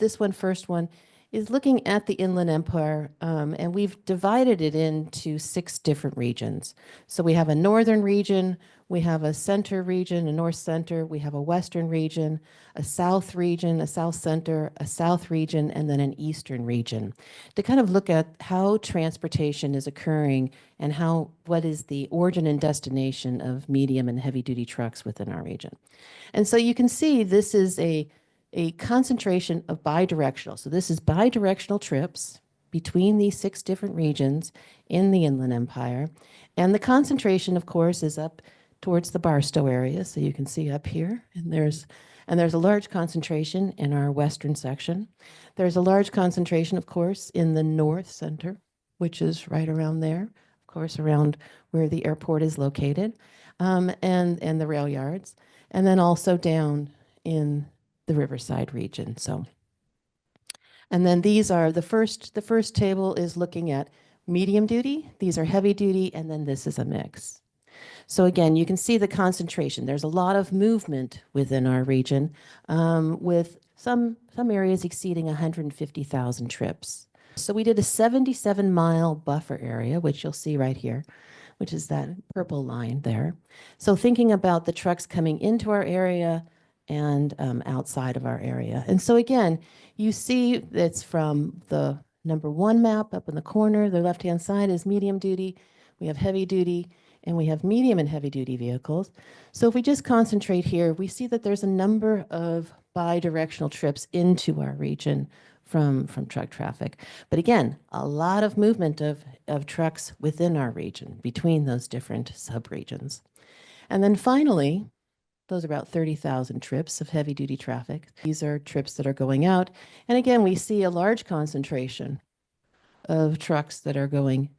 this first one, is looking at the Inland Empire, and we've divided it into 6 different regions. So we have a northern region, we have a center region, a north center, we have a western region, a south region, a south center, a south region, and then an eastern region, to kind of look at how transportation is occurring and what is the origin and destination of medium and heavy duty trucks within our region. And so you can see this is a concentration of bidirectional. So this is bidirectional trips between these 6 different regions in the Inland Empire. And the concentration, of course, is up towards the Barstow area. So you can see up here, and there's a large concentration in our western section. There's a large concentration, of course, in the north center, which is right around there, of course, around where the airport is located, and the rail yards, and then also down in the Riverside region. So, and then these are the first table is looking at medium duty. These are heavy duty, and then this is a mix. So again, you can see the concentration. There's a lot of movement within our region, with some areas exceeding 150,000 trips. So we did a 77-mile buffer area, which you'll see right here, which is that purple line there. So thinking about the trucks coming into our area and outside of our area. And so again, you see it's from the number 1 map up in the corner. The left-hand side is medium duty. We have heavy duty, and we have medium and heavy duty vehicles. So if we just concentrate here, we see that there's a number of bi-directional trips into our region from truck traffic. But again, a lot of movement of trucks within our region between those different subregions. And then finally, those are about 30,000 trips of heavy duty traffic. These are trips that are going out. And again, we see a large concentration of trucks that are going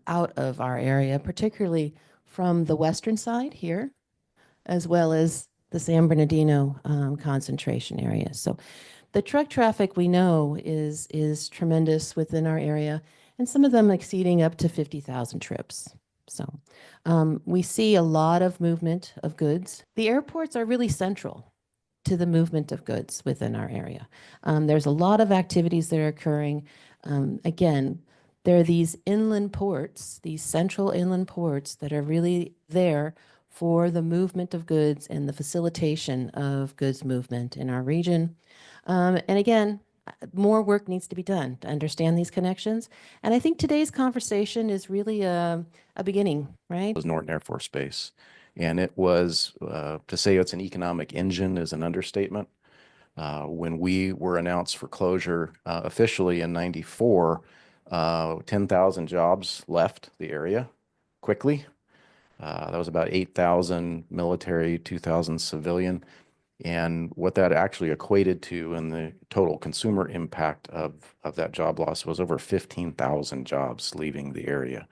out of our area, particularly from the western side here, as well as the San Bernardino concentration area. So the truck traffic we know is tremendous within our area, and some of them exceeding up to 50,000 trips. So we see a lot of movement of goods. The airports are really central to the movement of goods within our area. There's a lot of activities that are occurring. Again, there are these inland ports, these central inland ports that are really there for the movement of goods and the facilitation of goods movement in our region. And again, more work needs to be done to understand these connections. And I think today's conversation is really a beginning, right? It was Norton Air Force Base. And it was, to say it's an economic engine is an understatement. When we were announced for closure officially in '94, 10,000 jobs left the area quickly. That was about 8,000 military, 2,000 civilian. And what that actually equated to and the total consumer impact of that job loss was over 15,000 jobs leaving the area.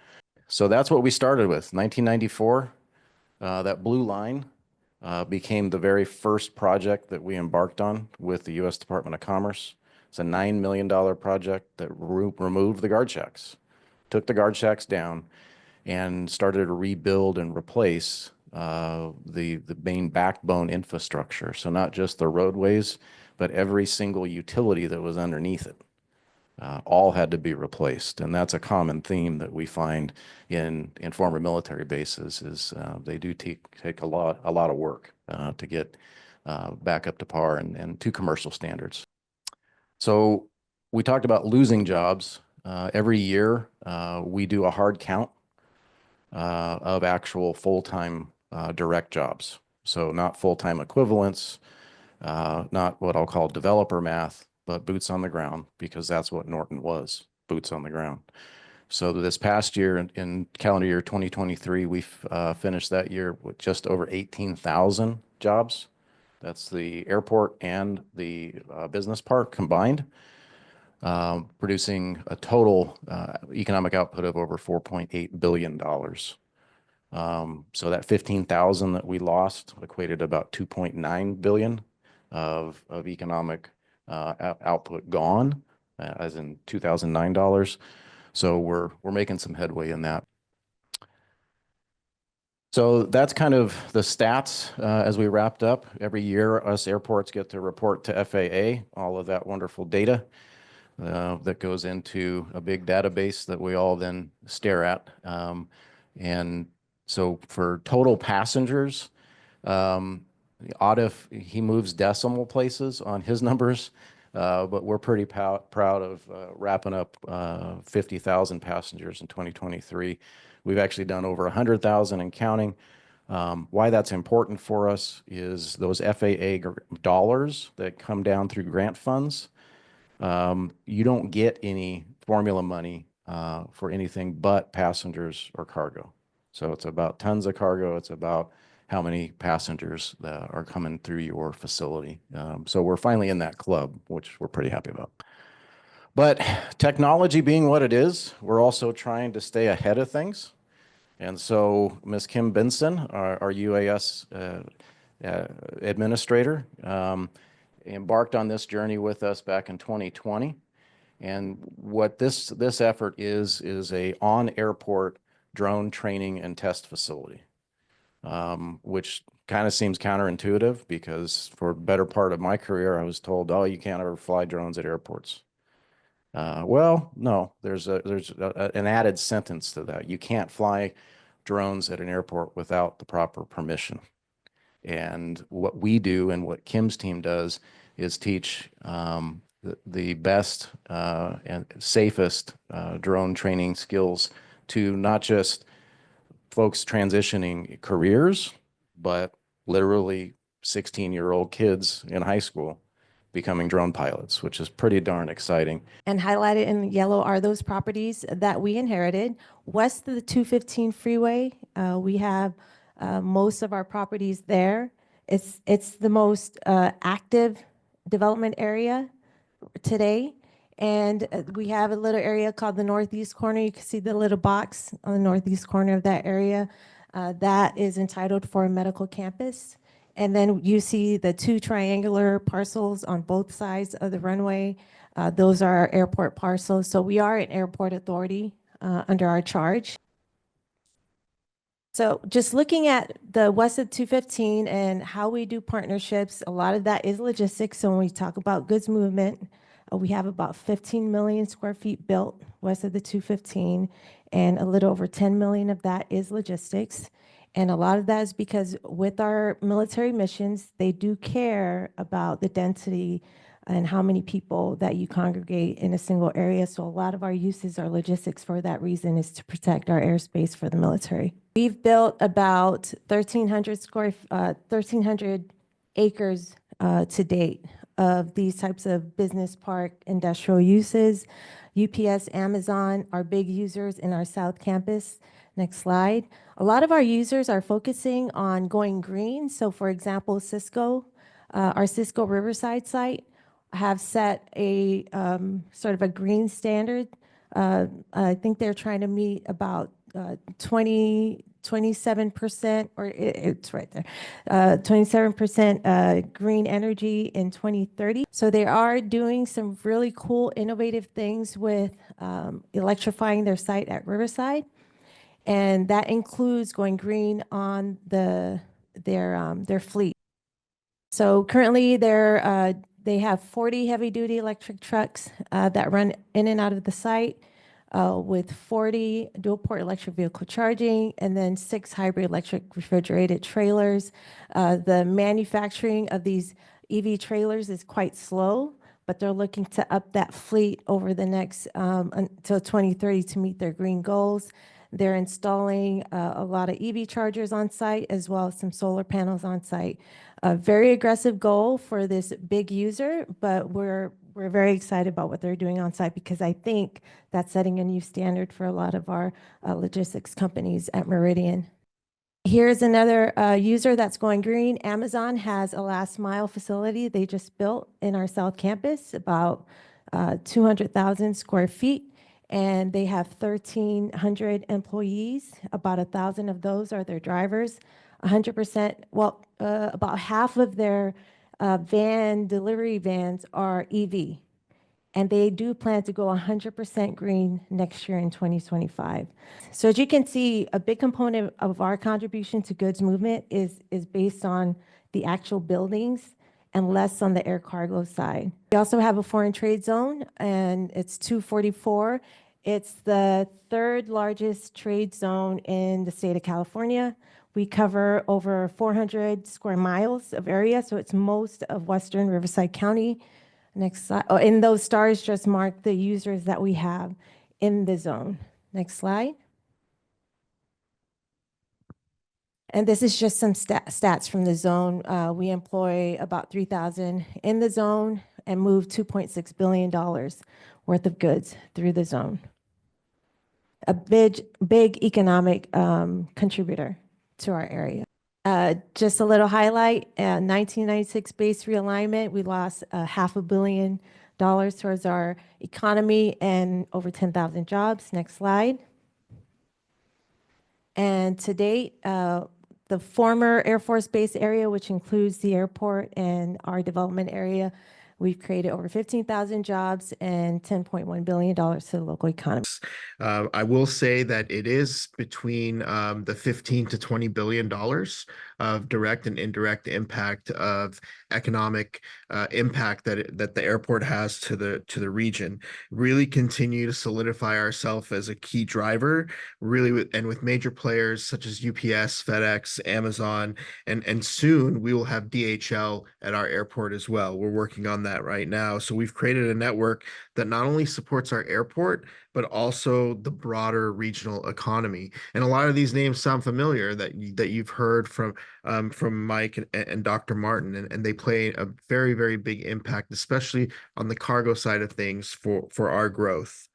So that's what we started with. 1994, that blue line became the very first project that we embarked on with the U.S. Department of Commerce. It's a $9 million project that removed the guard shacks, took the guard shacks down, and started to rebuild and replace the main backbone infrastructure. So not just the roadways, but every single utility that was underneath it. All had to be replaced. And that's a common theme that we find in former military bases is they do take a lot of work to get back up to par and to commercial standards. So we talked about losing jobs. Every year we do a hard count of actual full-time direct jobs. So not full-time equivalents, not what I'll call developer math, but boots on the ground, because that's what Norton was, boots on the ground. So this past year, in calendar year 2023, we've finished that year with just over 18,000 jobs. That's the airport and the business park combined, producing a total economic output of over $4.8 billion. So that 15,000 that we lost equated about 2.9 billion of economic output gone, as in 2009 dollars. So we're making some headway in that. So that's kind of the stats as we wrapped up. Every year, us airports get to report to FAA all of that wonderful data that goes into a big database that we all then stare at. And so for total passengers, um, Audif, he moves decimal places on his numbers, but we're pretty proud of wrapping up 50,000 passengers in 2023. We've actually done over 100,000 and counting. Why that's important for us is those FAA dollars that come down through grant funds. You don't get any formula money for anything but passengers or cargo. So it's about tons of cargo. It's about how many passengers are coming through your facility. So we're finally in that club, which we're pretty happy about. But technology being what it is, we're also trying to stay ahead of things. And so Ms. Kim Benson, our UAS administrator, embarked on this journey with us back in 2020. And what this effort is a on-airport drone training and test facility, which kind of seems counterintuitive because for a better part of my career, I was told, oh, you can't ever fly drones at airports. Well, no, there's an added sentence to that. You can't fly drones at an airport without the proper permission. And what we do and what Kim's team does is teach the best and safest drone training skills to not just folks transitioning careers, but literally 16-year-old kids in high school becoming drone pilots, which is pretty darn exciting. And highlighted in yellow are those properties that we inherited. West of the 215 freeway, we have most of our properties there. It's the most active development area today. And we have a little area called the northeast corner. You can see the little box on the northeast corner of that area. That is entitled for a medical campus. And then you see the two triangular parcels on both sides of the runway. Those are our airport parcels. So we are an airport authority under our charge. So just looking at the west of 215 and how we do partnerships, a lot of that is logistics. So when we talk about goods movement, we have about 15 million square feet built west of the 215, and a little over 10 million of that is logistics. And a lot of that is because with our military missions, they do care about the density and how many people that you congregate in a single area. So a lot of our uses are logistics for that reason, is to protect our airspace for the military. We've built about 1,300 acres to date of these types of business park industrial uses. UPS, Amazon are big users in our South Campus. Next slide. A lot of our users are focusing on going green. So for example, Cisco, our Cisco Riverside site, have set a sort of a green standard. I think they're trying to meet about 27%, or it's right there, 27% green energy in 2030. So they are doing some really cool, innovative things with electrifying their site at Riverside. And that includes going green on their fleet. So currently they have 40 heavy-duty electric trucks that run in and out of the site with 40 dual-port electric vehicle charging, and then 6 hybrid electric refrigerated trailers. The manufacturing of these EV trailers is quite slow, but they're looking to up that fleet over the next until 2030 to meet their green goals. They're installing a lot of EV chargers on site, as well as some solar panels on site. A very aggressive goal for this big user, but we're very excited about what they're doing on site, because I think that's setting a new standard for a lot of our logistics companies at Meridian. Here's another user that's going green. Amazon has a last mile facility they just built in our South Campus, about 200,000 square feet. And they have 1,300 employees. About 1,000 of those are their drivers. 100%, well, about half of their delivery vans are EV. and they do plan to go 100% green next year in 2025. So as you can see, a big component of our contribution to goods movement is based on the actual buildings and less on the air cargo side. We also have a foreign trade zone, and it's 244. It's the third largest trade zone in the state of California. We cover over 400 square miles of area, so it's most of western Riverside County. Next slide. Oh, and those stars just mark the users that we have in the zone. Next slide. And this is just some stats from the zone. We employ about 3,000 in the zone and move $2.6 billion worth of goods through the zone. A big economic contributor to our area. Just a little highlight, 1996 base realignment, we lost $500 million towards our economy and over 10,000 jobs. Next slide. And to date, the former Air Force Base area, which includes the airport and our development area, we've created over 15,000 jobs and $10.1 billion to the local economy. I will say that it is between the 15 to $20 billion of direct and indirect impact of economic impact that the airport has to the region. Really continue to solidify ourselves as a key driver, really, with major players such as UPS, FedEx, Amazon, and soon we will have DHL at our airport as well. We're working on that right now. So we've created a network that not only supports our airport, but also the broader regional economy. And a lot of these names sound familiar that you've heard from Mike and Dr. Martin, and they play a very, very big impact, especially on the cargo side of things for our growth.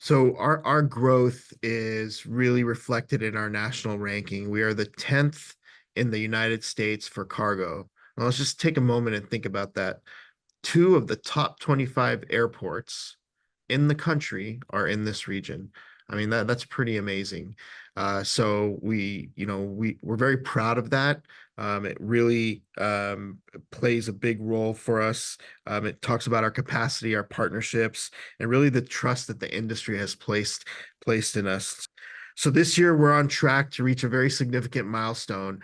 So our growth is really reflected in our national ranking. We are the 10th in the United States for cargo. Now let's just take a moment and think about that. 2 of the top 25 airports in the country are in this region. I mean, that's pretty amazing. So we're very proud of that. It really plays a big role for us. It talks about our capacity, our partnerships, and really the trust that the industry has placed in us. So this year we're on track to reach a very significant milestone.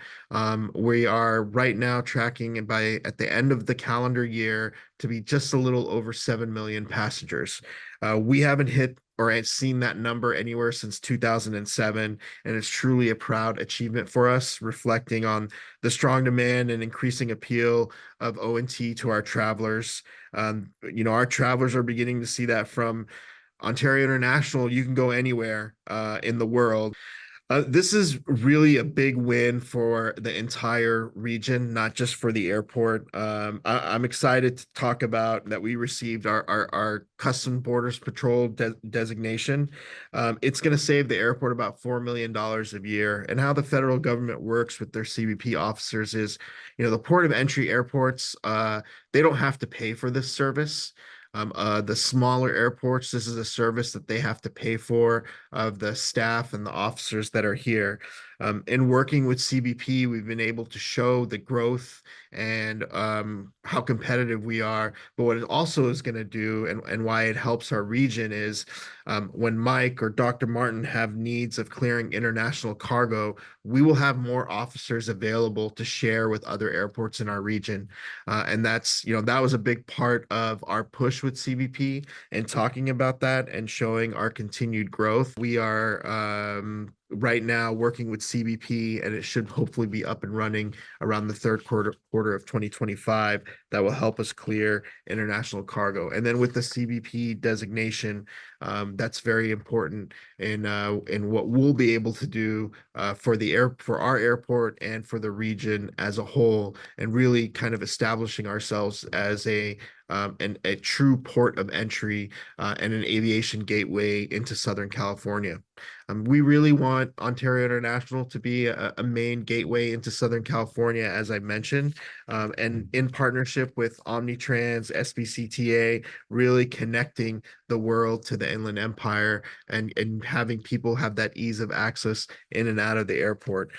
We are right now tracking at the end of the calendar year to be just a little over 7 million passengers. We haven't hit or seen that number anywhere since 2007, and it's truly a proud achievement for us, reflecting on the strong demand and increasing appeal of O&T to our travelers. Our travelers are beginning to see that from Ontario International. You can go anywhere in the world. This is really a big win for the entire region, not just for the airport. I'm excited to talk about that we received our Custom Borders Patrol designation. It's going to save the airport about $4 million a year. And how the federal government works with their CBP officers is, the port of entry airports, they don't have to pay for this service. The smaller airports, this is a service that they have to pay for, of the staff and the officers that are here. In working with CBP, we've been able to show the growth and how competitive we are. But what it also is going to do, and why it helps our region, is when Mike or Dr. Martin have needs of clearing international cargo, we will have more officers available to share with other airports in our region. And that was a big part of our push with CBP and talking about that and showing our continued growth. We are right now working with CBP, and it should hopefully be up and running around the third quarter of 2025. That will help us clear international cargo. And then with the CBP designation, that's very important in what we'll be able to do for our airport and for the region as a whole, and really kind of establishing ourselves as a true port of entry and an aviation gateway into Southern California. We really want Ontario International to be a main gateway into Southern California, as I mentioned, and in partnership with Omnitrans, SBCTA, really connecting the world to the Inland Empire and having people have that ease of access in and out of the airport.